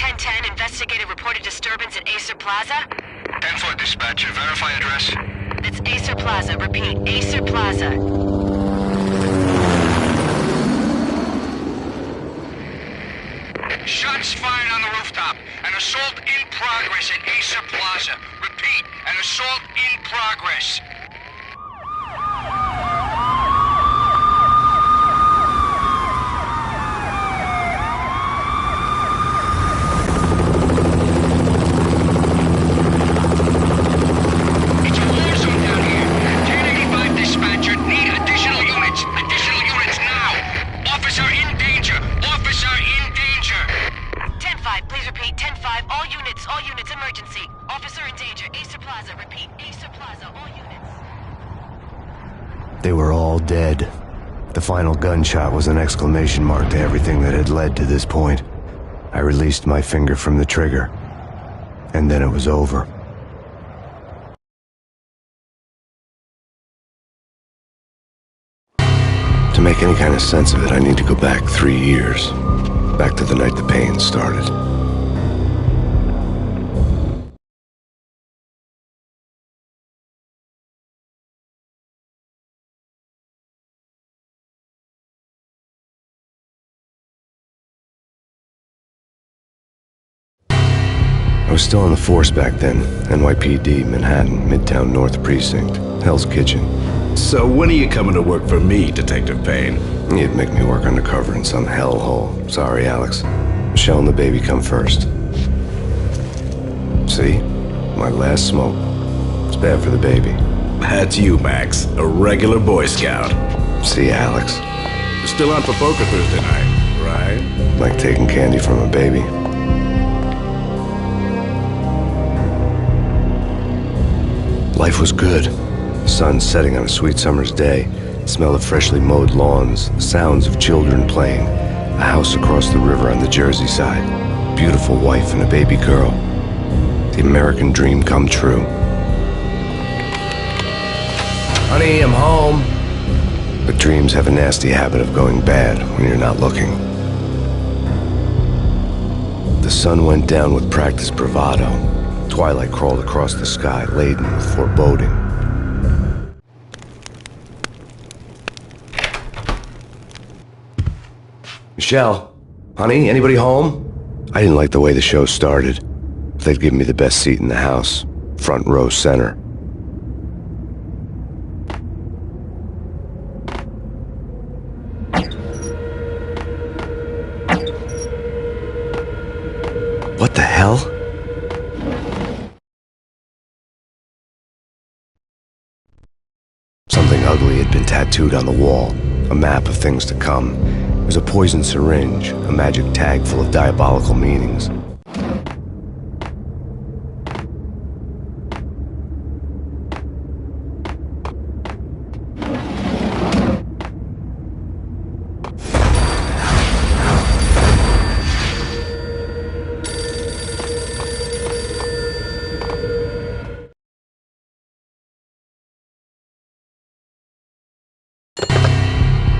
1010, investigated reported disturbance at Acer Plaza. 10-4 dispatcher, verify address. That's Acer Plaza, repeat, Acer Plaza. Shots fired on the rooftop. An assault in progress at Acer Plaza. Repeat, an assault in progress. It's a war zone down here. 1085 dispatcher, need additional units. Additional units now. Officer in danger. Officer in danger. 10-5, please repeat, 10-5, all units, emergency. Officer in danger, Acer Plaza, repeat, Acer Plaza, all units. They were all dead. The final gunshot was an exclamation mark to everything that had led to this point. I released my finger from the trigger, and then it was over. To make any kind of sense of it, I need to go back 3 years. Back to the night the Payne started. I was still on the force back then. NYPD, Manhattan, Midtown North Precinct, Hell's Kitchen. So when are you coming to work for me, Detective Payne? You'd make me work undercover in some hellhole. Sorry, Alex. Michelle and the baby come first. See? My last smoke. It's bad for the baby. That's you, Max. A regular Boy Scout. See, Alex? Still on for poker Thursday night, right? Like taking candy from a baby. Life was good. The sun setting on a sweet summer's day. The smell of freshly mowed lawns. The sounds of children playing. A house across the river on the Jersey side. Beautiful wife and a baby girl. The American dream come true. Honey, I'm home. But dreams have a nasty habit of going bad when you're not looking. The sun went down with practiced bravado. Twilight crawled across the sky, laden with foreboding. Michelle? Honey, anybody home? I didn't like the way the show started. They'd given me the best seat in the house, front row center. What the hell? Something ugly had been tattooed on the wall, a map of things to come. It was a poison syringe, a magic tag full of diabolical meanings.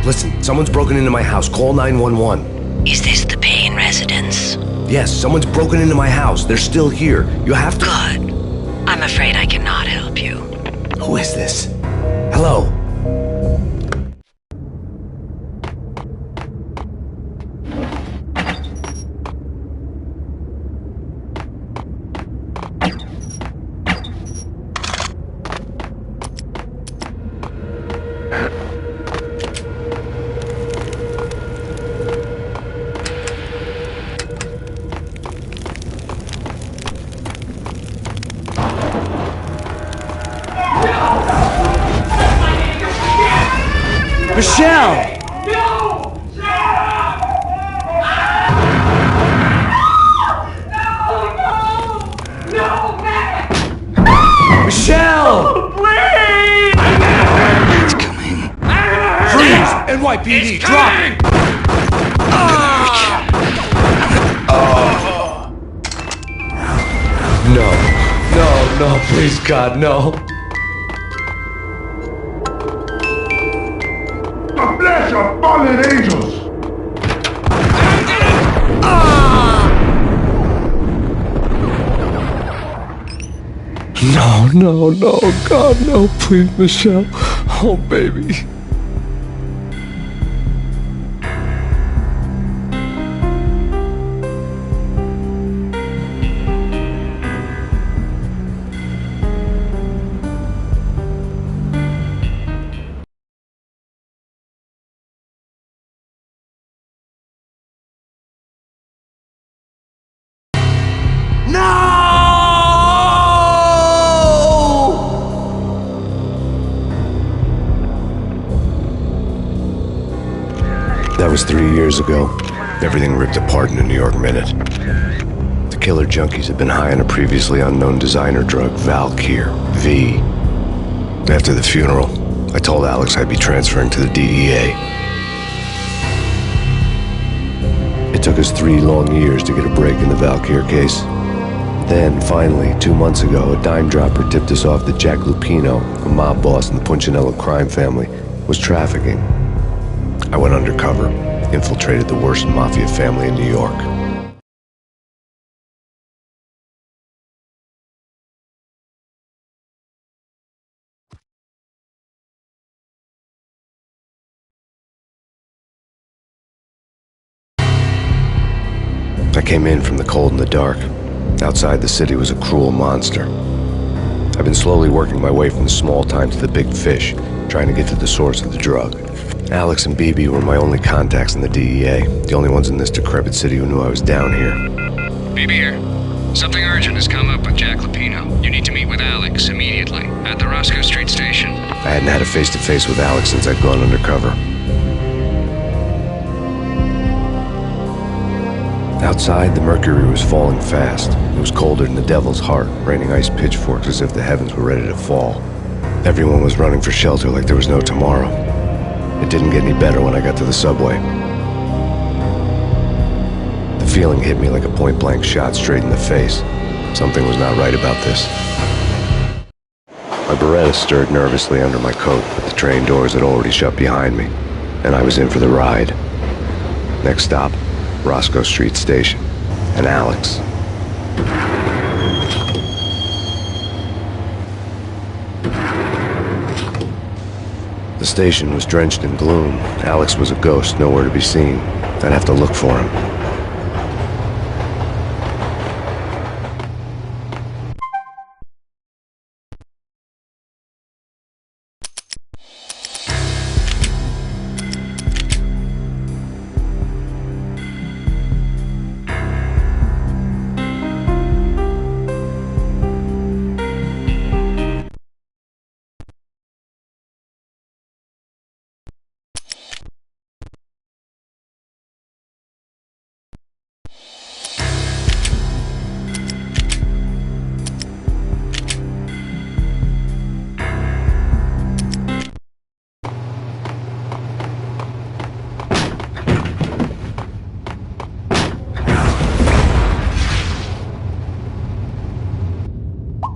Listen, someone's broken into my house. Call 911. Is this the Payne residence? Yes, someone's broken into my house. They're still here. You have to... Good. I'm afraid I cannot help you. Who is this? Hello? Michelle! No! No, man! Michelle! Please! It's coming. Freeze! NYPD, drop it! No, please, God, no. The flesh of fallen angels! No, no, no, God, no, please, Michelle. Oh, baby. That was 3 years ago. Everything ripped apart in a New York minute. The killer junkies had been high on a previously unknown designer drug, Valkyr, V. After the funeral, I told Alex I'd be transferring to the DEA. It took us 3 long years to get a break in the Valkyr case. Then, finally, 2 months ago, a dime dropper tipped us off that Jack Lupino, a mob boss in the Punchinello crime family, was trafficking. I went undercover, infiltrated the worst mafia family in New York. I came in from the cold and the dark. Outside the city was a cruel monster. I've been slowly working my way from the small time to the big fish, trying to get to the source of the drug. Alex and BB were my only contacts in the DEA, the only ones in this decrepit city who knew I was down here. BB here. Something urgent has come up with Jack Lupino. You need to meet with Alex immediately at the Roscoe Street station. I hadn't had a face-to-face with Alex since I'd gone undercover. Outside, the mercury was falling fast. It was colder than the devil's heart, raining ice pitchforks as if the heavens were ready to fall. Everyone was running for shelter like there was no tomorrow. It didn't get any better when I got to the subway. The feeling hit me like a point-blank shot straight in the face. Something was not right about this. My Beretta stirred nervously under my coat, but the train doors had already shut behind me, and I was in for the ride. Next stop, Roscoe Street Station, and Alex. The station was drenched in gloom. Alex was a ghost, nowhere to be seen. I'd have to look for him.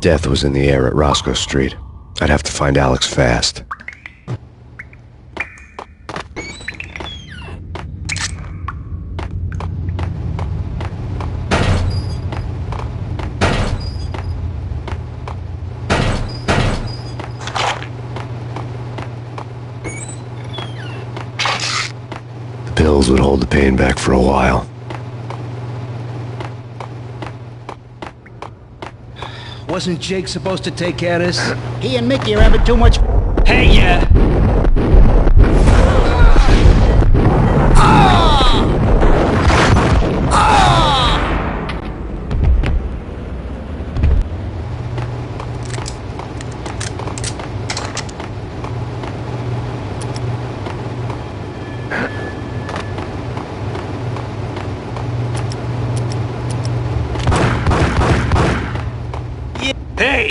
Death was in the air at Roscoe Street. I'd have to find Alex fast. The pills would hold the pain back for a while. Wasn't Jake supposed to take care of this? He and Mickey are having too much... Hey, yeah. Hey!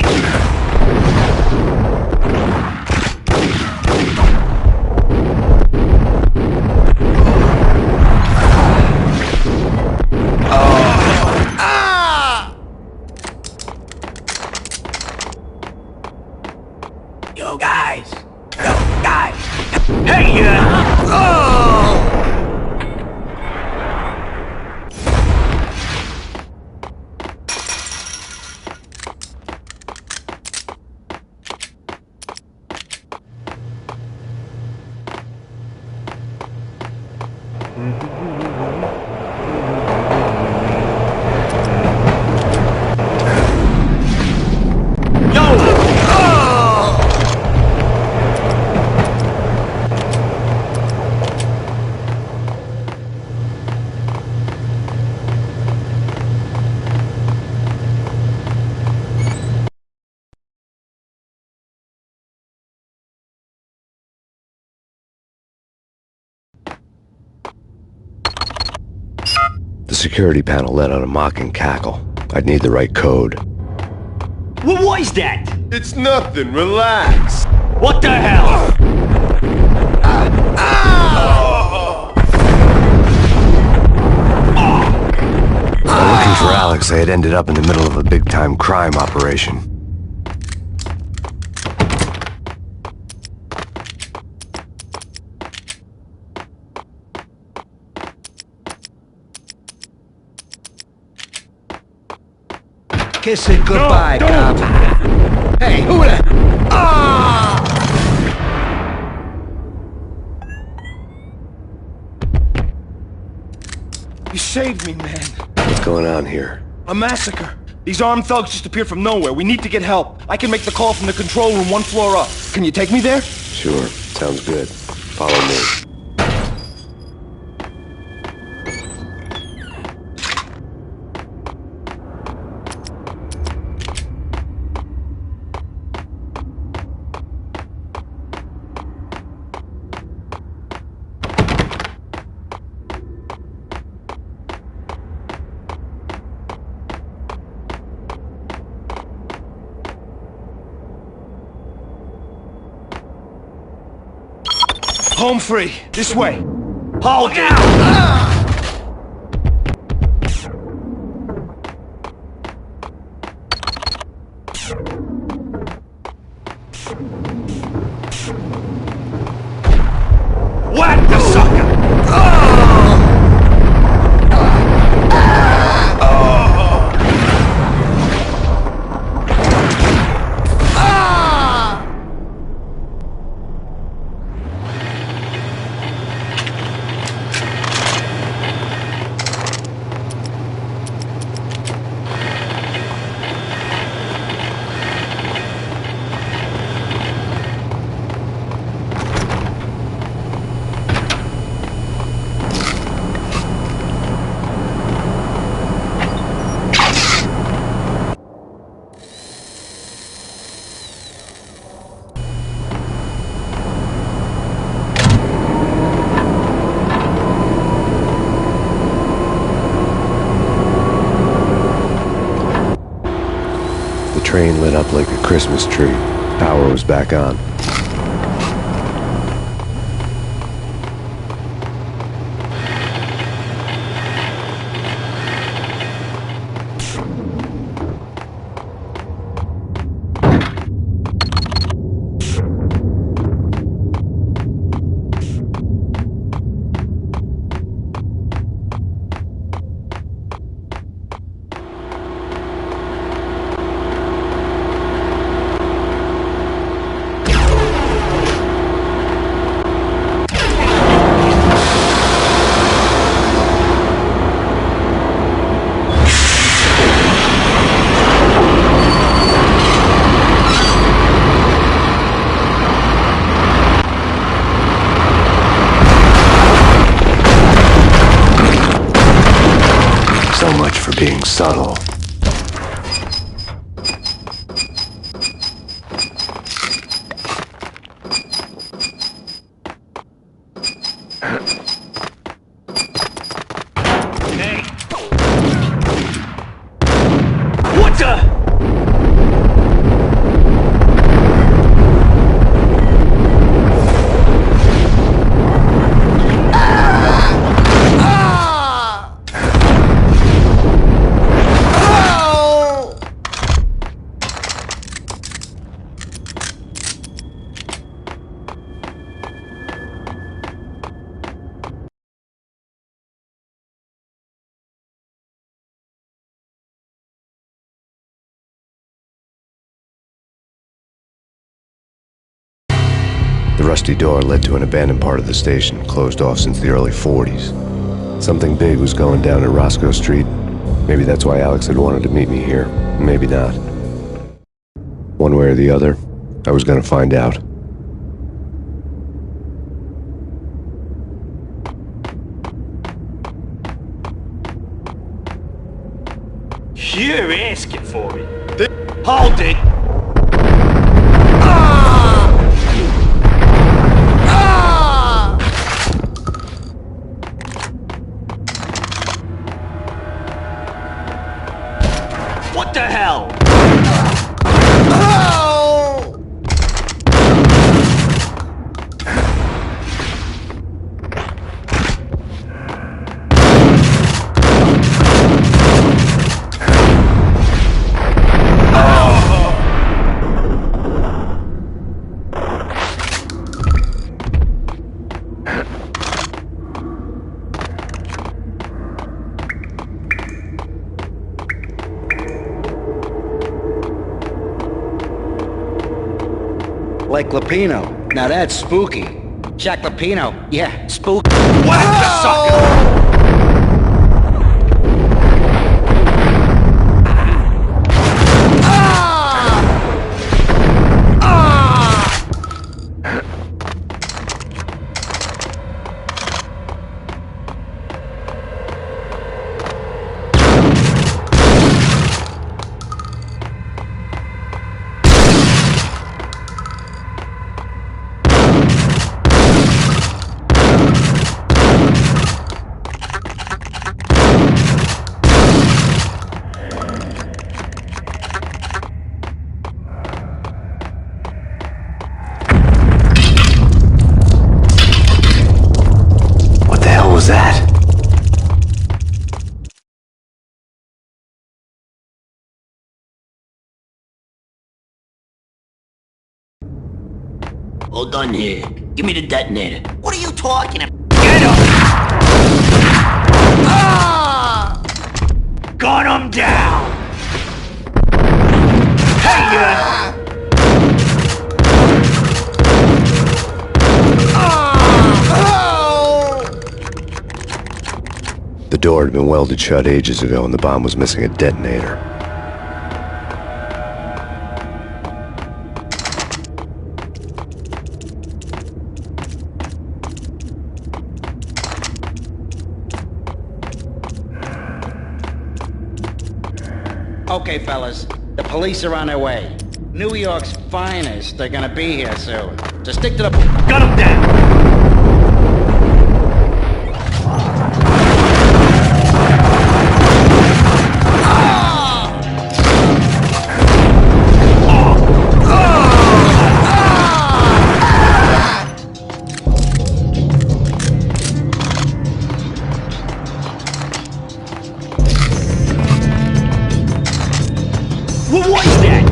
Yo, guys! Yo, guys! Hey, security panel let out a mocking cackle. I'd need the right code. What was that? It's nothing. Relax. What the hell? While looking for Alex, I had ended up in the middle of a big-time crime operation. Kiss it goodbye, No, cop. Hey, who the... Ah! You saved me, man. What's going on here? A massacre. These armed thugs just appeared from nowhere. We need to get help. I can make the call from the control room 1 floor up. Can you take me there? Sure, sounds good. Follow me. Home free. This way. Hold it. Whack the sucker! The train lit up like a Christmas tree. Power was back on. So much for being subtle. Hey. What the? The rusty door led to an abandoned part of the station, closed off since the early 40s. Something big was going down at Roscoe Street. Maybe that's why Alex had wanted to meet me here. Maybe not. One way or the other, I was gonna find out. You're asking for it. Hold it. What the hell? Like Lapino. Now that's spooky. Jack Lapino. Yeah, spooky. Whack the sucker! Was that? Hold on here. Give me the detonator. What are you talking about? Get him! Ah! Gun him down! Hey, The door had been welded shut ages ago and the bomb was missing a detonator. Okay, fellas. The police are on their way. New York's finest are gonna be here soon. So stick to the... gun him down! What was that?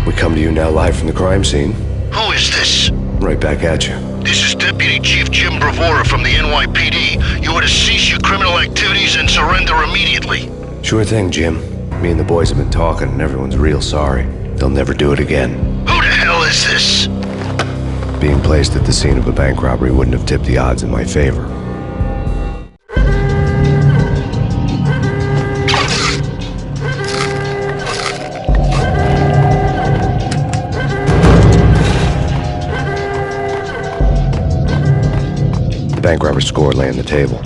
We come to you now live from the crime scene. Who is this? Right back at you. This is Deputy Chief Jim Bravura from the NYPD. You are to cease your criminal activities and surrender immediately. Sure thing, Jim. Me and the boys have been talking and everyone's real sorry. They'll never do it again. Who the hell is this? Being placed at the scene of a bank robbery wouldn't have tipped the odds in my favor. The bank robber's score lay on the table.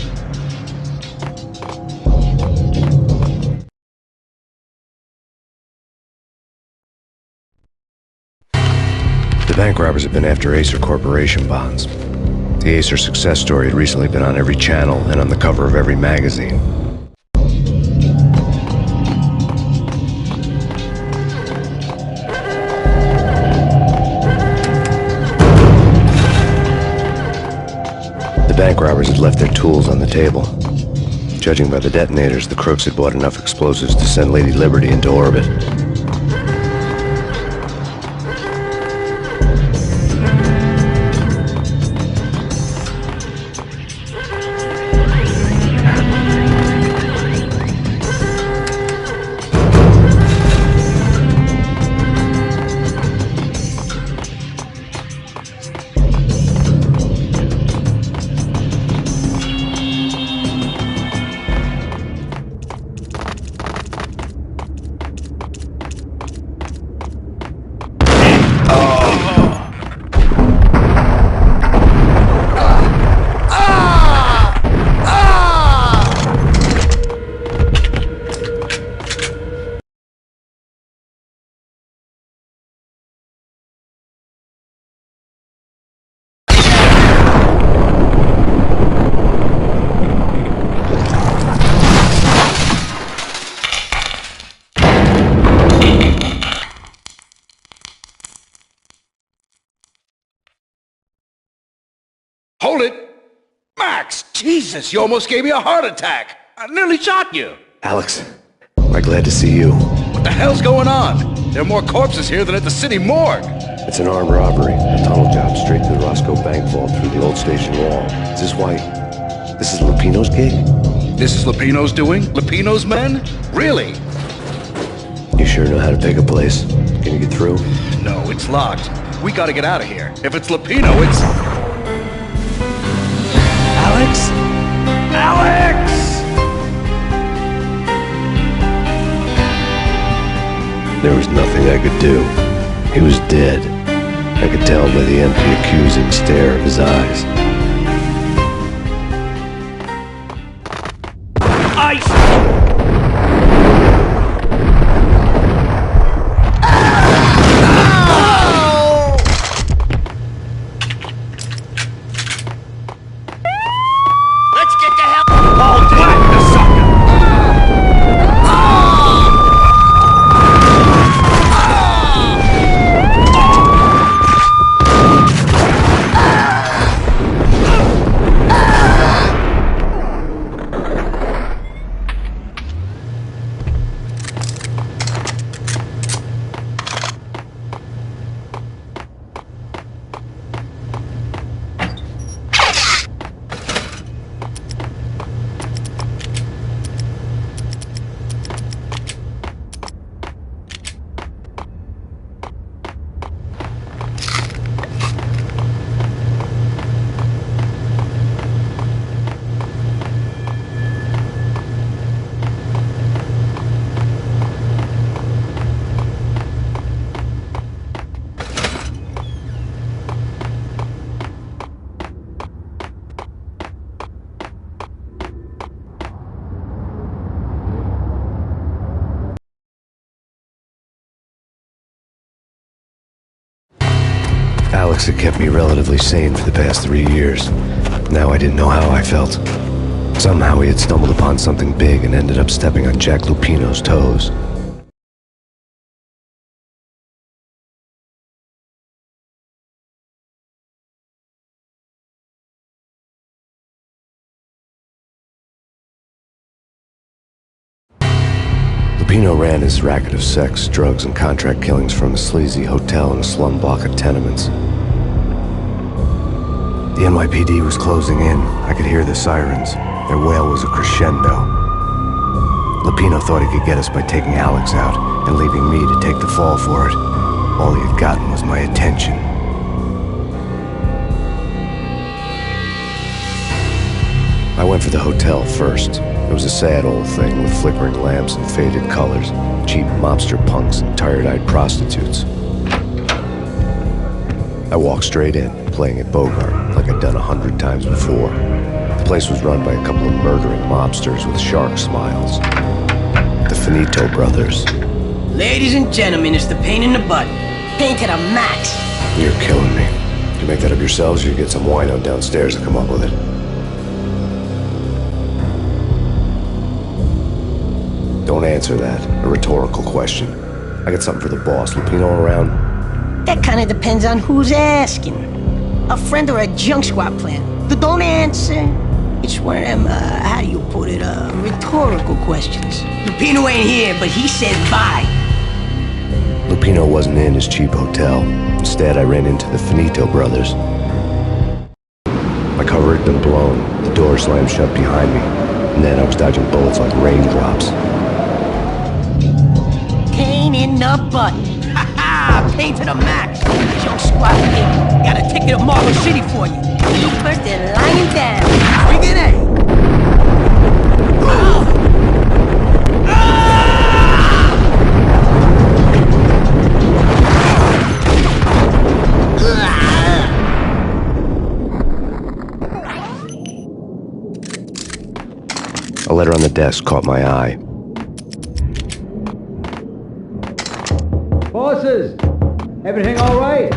The bank robbers have been after Acer Corporation bonds. The Acer success story had recently been on every channel and on the cover of every magazine. The bank robbers had left their tools on the table. Judging by the detonators, the crooks had bought enough explosives to send Lady Liberty into orbit. Jesus, you almost gave me a heart attack. I nearly shot you. Alex, am I glad to see you. What the hell's going on? There are more corpses here than at the city morgue. It's an armed robbery, a tunnel job straight to the Roscoe Bank vault through the old station wall. Is this why? This is Lupino's gig? This is Lupino's doing? Lupino's men? Really? You sure know how to pick a place. Can you get through? No, it's locked. We gotta get out of here. If it's Lupino, it's... Alex? Alex! There was nothing I could do. He was dead. I could tell by the empty, accusing stare of his eyes. Ice! Let's get the hell... Hold back the sucker! Alex had kept me relatively sane for the past 3 years. Now I didn't know how I felt. Somehow he had stumbled upon something big and ended up stepping on Jack Lupino's toes. Lupino ran his racket of sex, drugs, and contract killings from a sleazy hotel in a slum block of tenements. The NYPD was closing in. I could hear the sirens. Their wail was a crescendo. Lupino thought he could get us by taking Alex out and leaving me to take the fall for it. All he had gotten was my attention. I went for the hotel first. It was a sad old thing with flickering lamps and faded colors, cheap mobster punks and tired-eyed prostitutes. I walked straight in, playing at Bogart, like I'd done 100 times before. The place was run by a couple of murdering mobsters with shark smiles. The Finito brothers. Ladies and gentlemen, it's the Payne in the butt. Payne to the max. You're killing me. You make that up yourselves, or you get some wino downstairs to come up with it? Don't answer that. A rhetorical question. I got something for the boss. Lupino around? That kind of depends on who's asking. A friend or a junk squad plan. Don't answer. It's one of them, how do you put it, rhetorical questions. Lupino ain't here, but he said bye. Lupino wasn't in his cheap hotel. Instead, I ran into the Finito brothers. My cover had been blown. The door slammed shut behind me. And then I was dodging bullets like raindrops. Payne in the butt. Ha ha! Payne to the max. Junk squad pig. Got a ticket to Marble City for you. You first and lying down. Bring it in. A letter on the desk caught my eye. Bosses! Everything all right?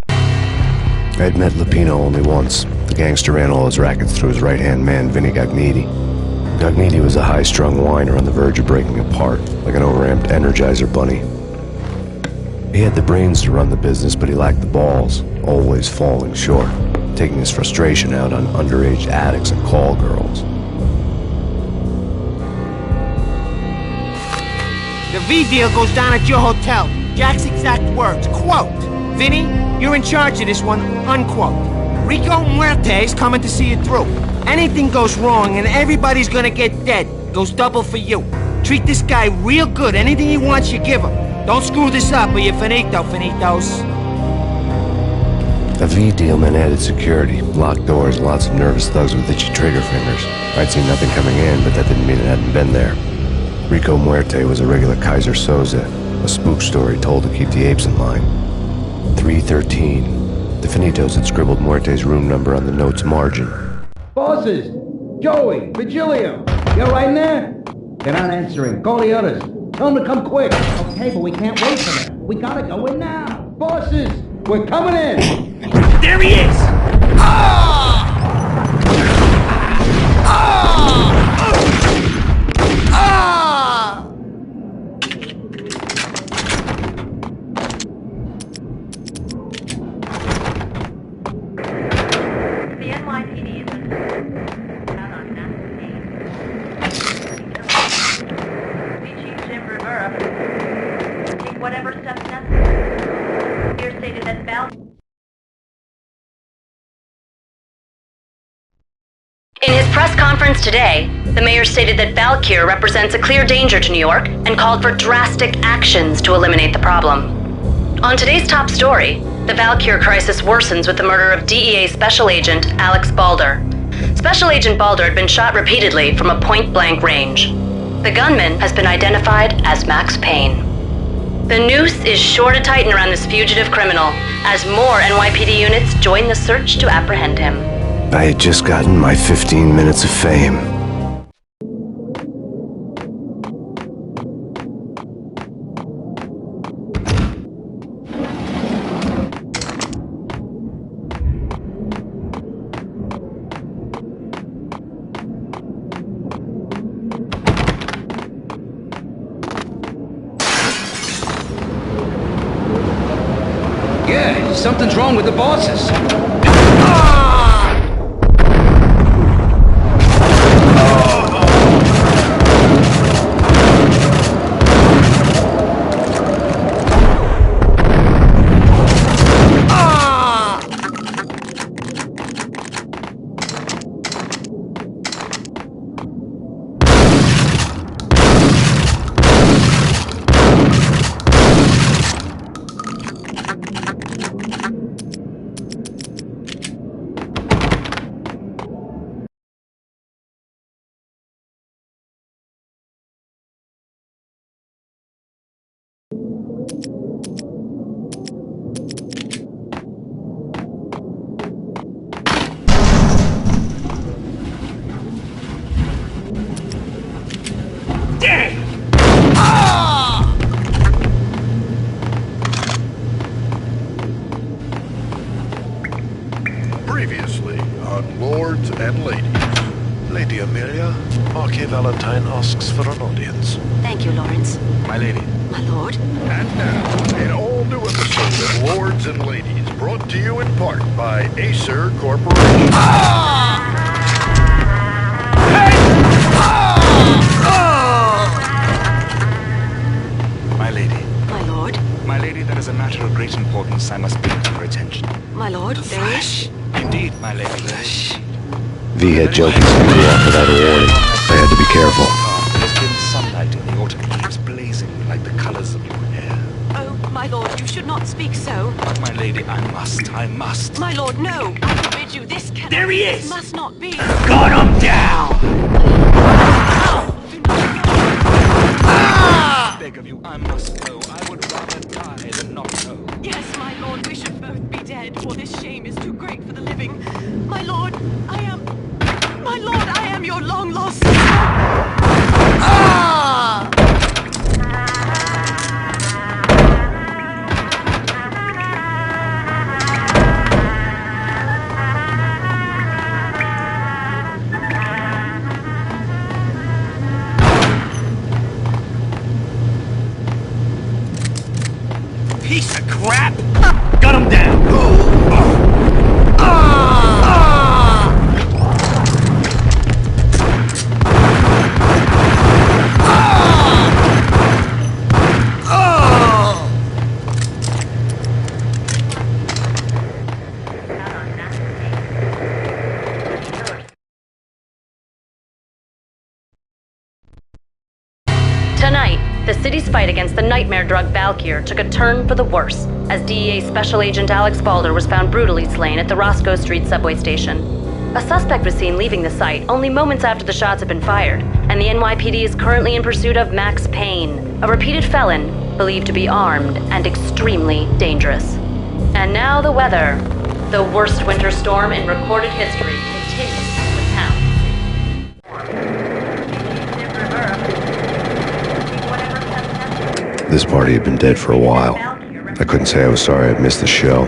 I had met Lupino only once. The gangster ran all his rackets through his right-hand man, Vinny Gagniti. Gagniti was a high-strung whiner on the verge of breaking apart, like an overamped Energizer bunny. He had the brains to run the business, but he lacked the balls, always falling short, taking his frustration out on underage addicts and call girls. The V deal goes down at your hotel. Jack's exact words, quote, "Vinny, you're in charge of this one," unquote. Rico Muerte's coming to see you through. Anything goes wrong and everybody's gonna get dead. Goes double for you. Treat this guy real good. Anything he wants, you give him. Don't screw this up or you're finito, finitos. A V deal meant added security, locked doors, lots of nervous thugs with itchy trigger fingers. I'd seen nothing coming in, but that didn't mean it hadn't been there. Rico Muerte was a regular Kaiser Soze, a spook story told to keep the apes in line. 313. The Finitos had scribbled Muerte's room number on the note's margin. Bosses! Joey! Virgilio! You're right in there? They're not answering. Call the others. Tell them to come quick. Okay, but we can't wait for them. We gotta go in now. Bosses! We're coming in! There he is! Ah! Ah! Ah! The NYPD is Chief Jim Rivera. Take whatever steps necessary. Here stated that Val. In his press conference today, the mayor stated that Valkyr represents a clear danger to New York and called for drastic actions to eliminate the problem. On today's top story, the Valkyr crisis worsens with the murder of DEA Special Agent Alex Balder. Special Agent Balder had been shot repeatedly from a point-blank range. The gunman has been identified as Max Payne. The noose is sure to tighten around this fugitive criminal as more NYPD units join the search to apprehend him. I had just gotten my 15 minutes of fame. Yeah, something's wrong with the bosses. Previously on Lords and Ladies. Lady Amelia, Marquis Valentine asks for an audience. Thank you, Lawrence. My lady. My lord. And now, an all-new episode of Lords and Ladies, brought to you in part by Acer Corporation. My lady. My lord. My lady, there is a matter of great importance I must bring to your attention. My lord, there is. Indeed, my lady. Flesh. V had junkies flew off without a warning. I had to be careful. There's been sunlight in the autumn leaves blazing like the colors of your hair. Oh, my lord, you should not speak so. But my lady, I must. My lord, no. I forbid you. This cannot. There he is! This must not be. Gun him down! I beg of you, I must know. I would rather die than not know. Yes, my lord, we should both be dead, for this shame is too great for the living. My lord, I am your long-lost son. Piece The city's fight against the nightmare drug Valkyr took a turn for the worse, as DEA Special Agent Alex Balder was found brutally slain at the Roscoe Street subway station. A suspect was seen leaving the site only moments after the shots had been fired, and the NYPD is currently in pursuit of Max Payne, a repeated felon believed to be armed and extremely dangerous. And now the weather. The worst winter storm in recorded history continues to pound. This party had been dead for a while. I couldn't say I was sorry I'd missed the show.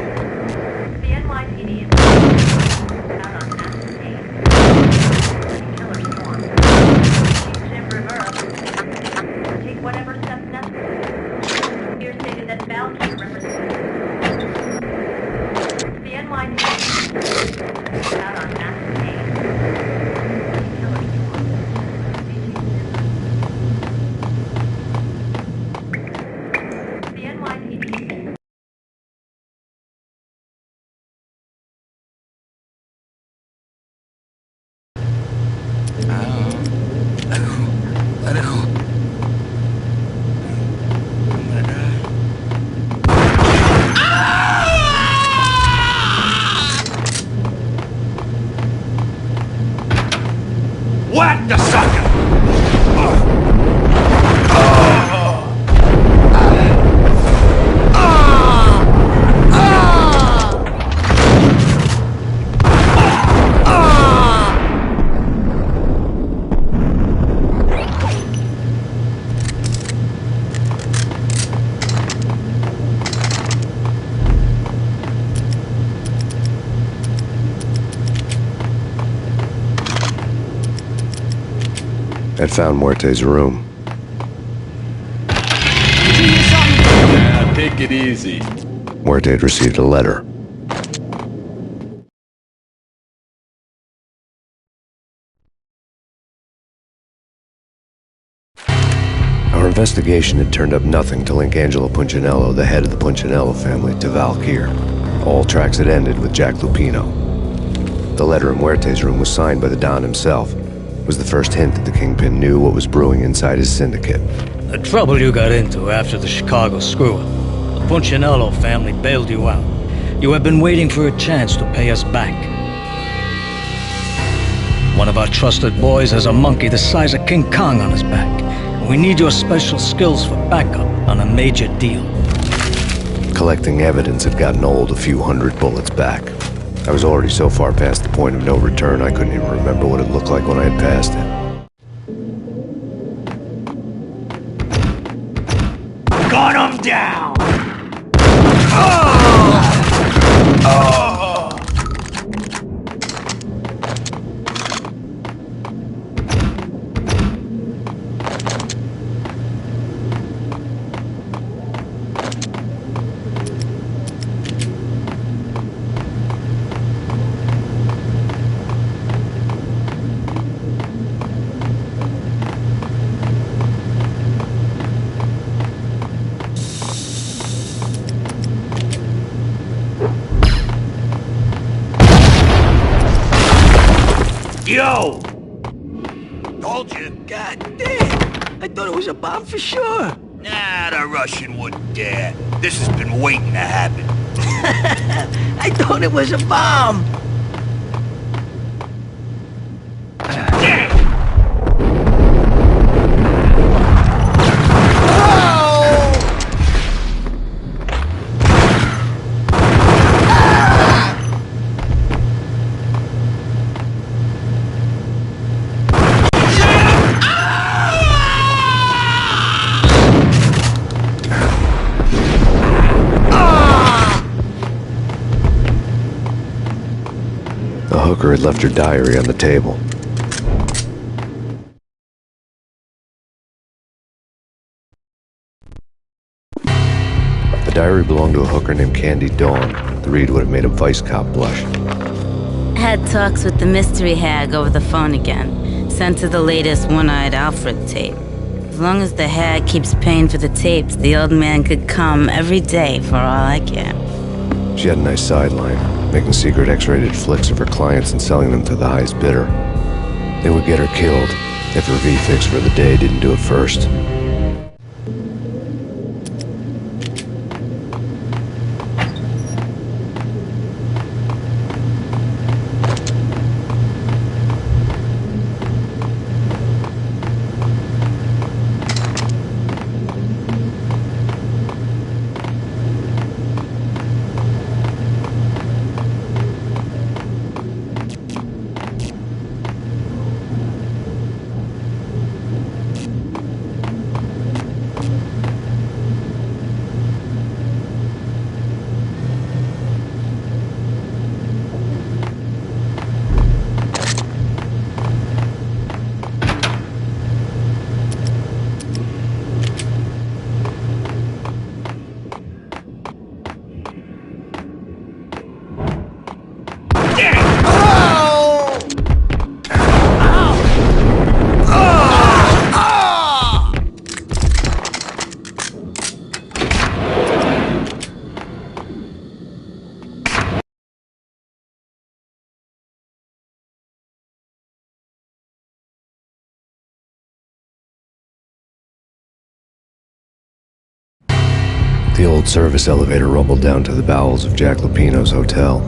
Whack the sucker! I'd found Muerte's room. Yeah, take it easy. Muerte had received a letter. Our investigation had turned up nothing to link Angelo Punchinello, the head of the Punchinello family, to Valkyr. All tracks had ended with Jack Lupino. The letter in Muerte's room was signed by the Don himself. It was the first hint that the Kingpin knew what was brewing inside his syndicate. The trouble you got into after the Chicago screw-up. The Punchinello family bailed you out. You have been waiting for a chance to pay us back. One of our trusted boys has a monkey the size of King Kong on his back. And we need your special skills for backup on a major deal. Collecting evidence had gotten old a few hundred bullets back. I was already so far past the point of no return, I couldn't even remember what it looked like when I had passed it. Gun him down! Yo! Told you. God damn! I thought it was a bomb for sure. Nah, the Russian wouldn't dare. This has been waiting to happen. I thought it was a bomb. The hooker had left her diary on the table. The diary belonged to a hooker named Candy Dawn. The read would have made a vice cop blush. Had talks with the mystery hag over the phone again. Sent her the latest One-Eyed Alfred tape. As long as the hag keeps paying for the tapes, the old man could come every day for all I care. She had a nice sideline, making secret X-rated flicks of her clients and selling them to the highest bidder. They would get her killed if her V-Fix for the day didn't do it first. The old service elevator rumbled down to the bowels of Jack Lupino's hotel.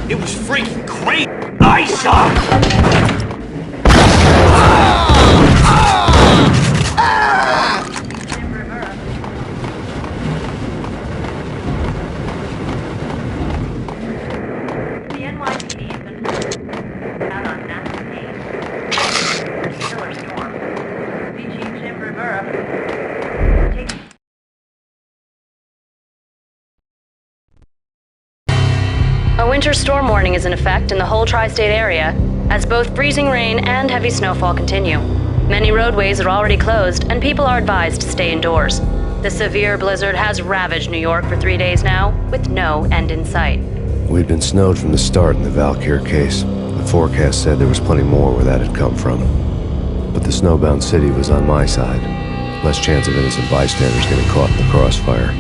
It was freaking great! Ice up! A winter storm warning is in effect in the whole tri-state area, as both freezing rain and heavy snowfall continue. Many roadways are already closed, and people are advised to stay indoors. The severe blizzard has ravaged New York for 3 days now, with no end in sight. We'd been snowed from the start in the Valkyr case. The forecast said there was plenty more where that had come from. But the snowbound city was on my side. Less chance of innocent bystanders getting caught in the crossfire.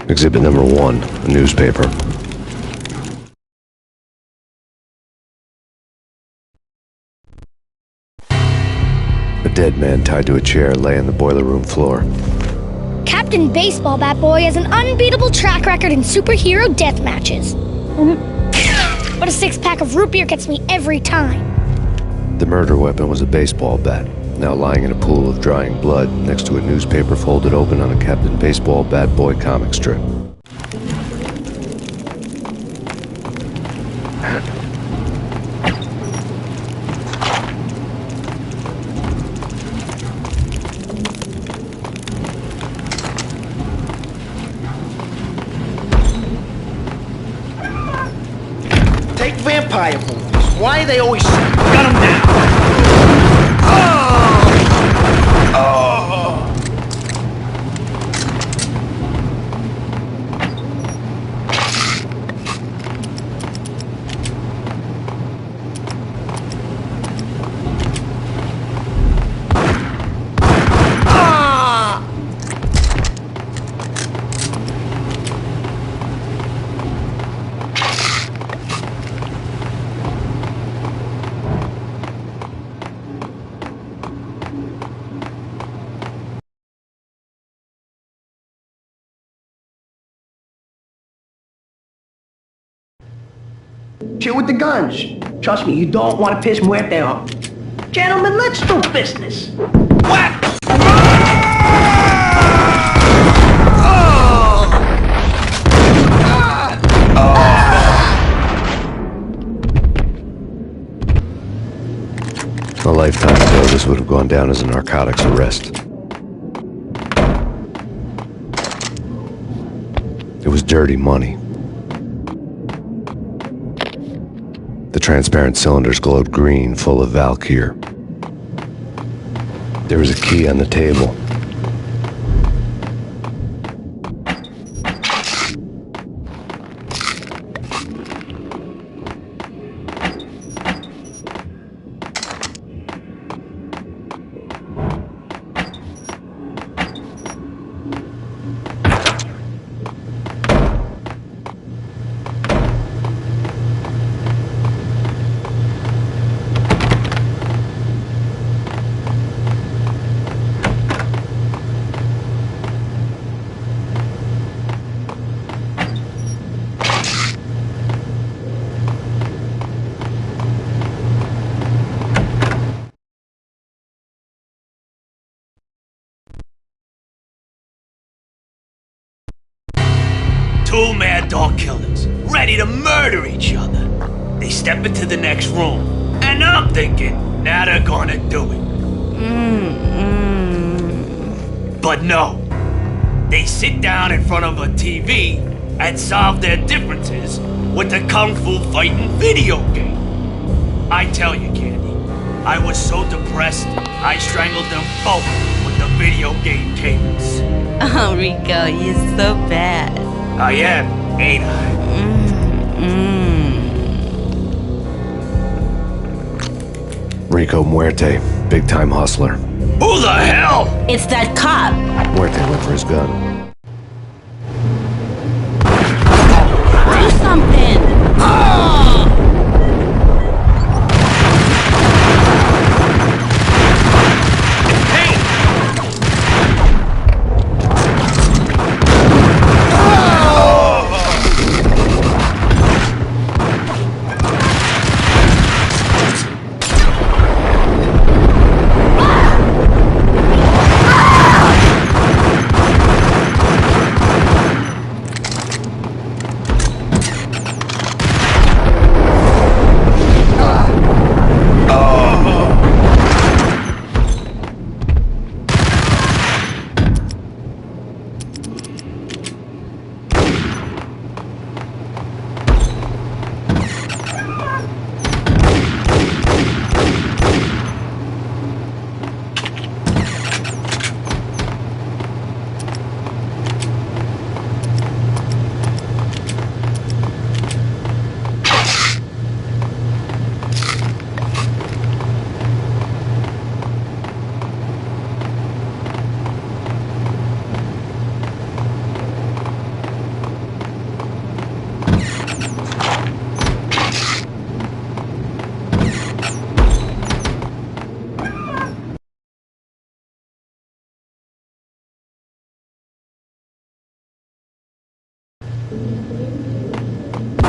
Exhibit number 1, a newspaper. A dead man tied to a chair lay on the boiler room floor. Captain Baseball Bat Boy has an unbeatable track record in superhero death matches. But a 6-pack of root beer gets me every time. The murder weapon was a baseball bat, now lying in a pool of drying blood next to a newspaper folded open on a Captain Baseball Bat Boy comic strip. Take vampire movies. Why are they always gun them down? Chill with the guns. Trust me, you don't want to piss Muerte off. Gentlemen, let's do business. What? A lifetime ago, this would have gone down as a narcotics arrest. It was dirty money. The transparent cylinders glowed green, full of Valkyr. There was a key on the table. Two mad dog killers, ready to murder each other. They step into the next room, and I'm thinking, now they're gonna do it. But no. They sit down in front of a TV and solve their differences with the Kung Fu fighting video game. I tell you, Candy, I was so depressed, I strangled them both with the video game cables. Oh, Rico, you're so bad. I am, ain't I? Rico Muerte, big-time hustler. Who the hell? It's that cop. Muerte went for his gun. Do something.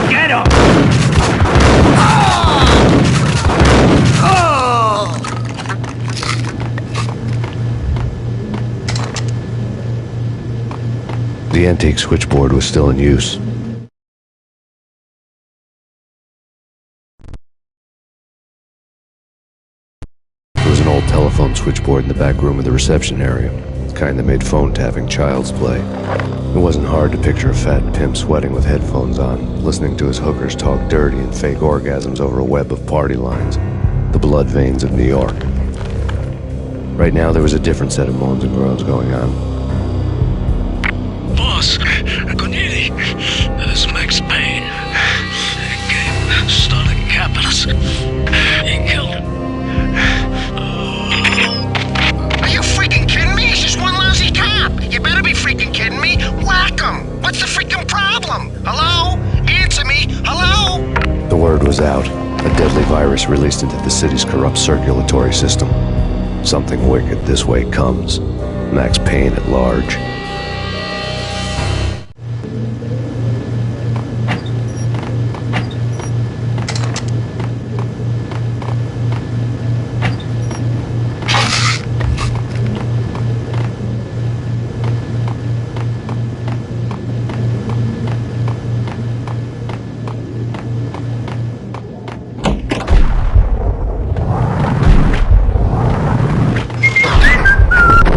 Get him! The antique switchboard was still in use. There was an old telephone switchboard in the back room of the reception area, the kind that made phone tapping child's play. It wasn't hard to picture a fat pimp sweating with headphones on, listening to his hookers talk dirty and fake orgasms over a web of party lines, the blood veins of New York. Right now there was a different set of moans and groans going on. Boss, Cornelia, this is Max Payne. Game started capitalist. He killed him. Are you freaking kidding me? He's just one lousy cop. You better be freaking kidding me. Whack him. What's the freaking problem? Hello? Answer me. Hello? The word was out. A deadly virus released into the city's corrupt circulatory system. Something wicked this way comes. Max Payne at large.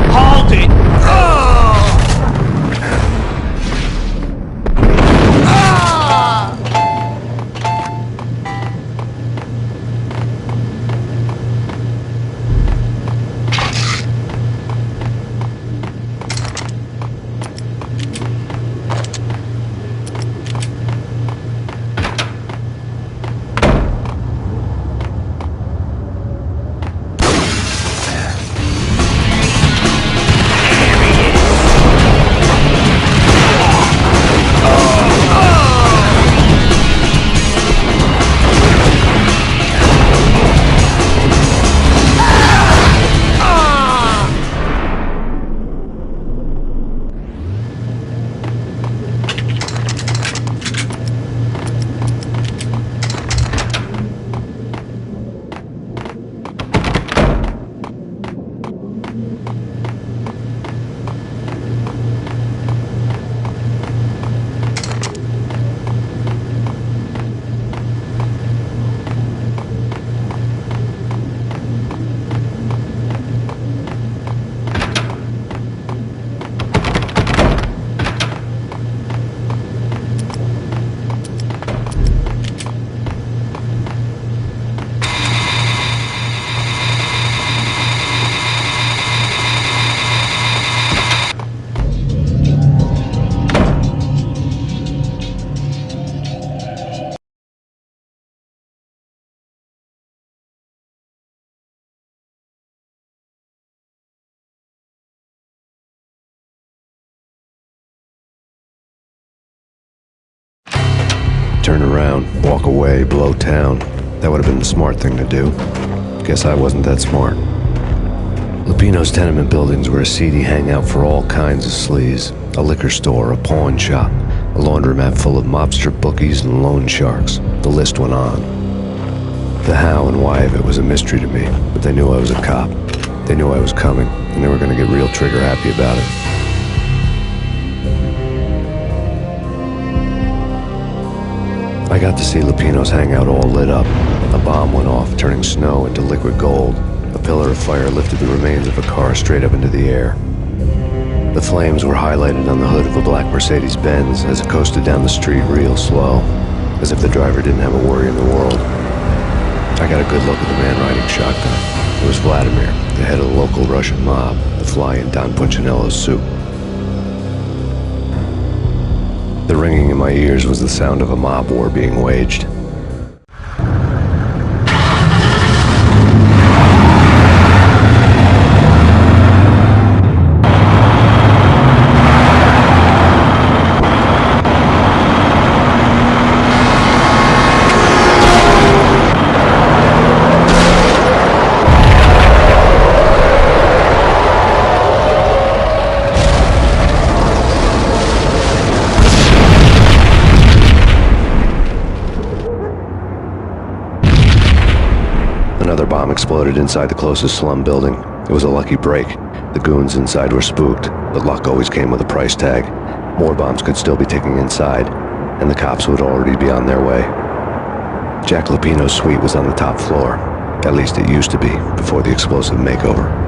Hold it! Oh! turn around, walk away, blow town. That would have been the smart thing to do. Guess I wasn't that smart. Lupino's tenement buildings were a seedy hangout for all kinds of sleaze. A liquor store, a pawn shop, a laundromat full of mobster bookies and loan sharks. The list went on. The how and why of it was a mystery to me, but they knew I was a cop. They knew I was coming, and they were going to get real trigger happy about it. I got to see Lupino's hangout all lit up. A bomb went off, turning snow into liquid gold. A pillar of fire lifted the remains of a car straight up into the air. The flames were highlighted on the hood of a black Mercedes-Benz as it coasted down the street real slow, as if the driver didn't have a worry in the world. I got a good look at the man riding shotgun. It was Vladimir, the head of the local Russian mob, the fly in Don Punchinello's suit. The ringing in my ears was the sound of a mob war being waged. Another bomb exploded inside the closest slum building. It was a lucky break. The goons inside were spooked, but luck always came with a price tag. More bombs could still be ticking inside, and the cops would already be on their way. Jack Lupino's suite was on the top floor. At least it used to be, before the explosive makeover.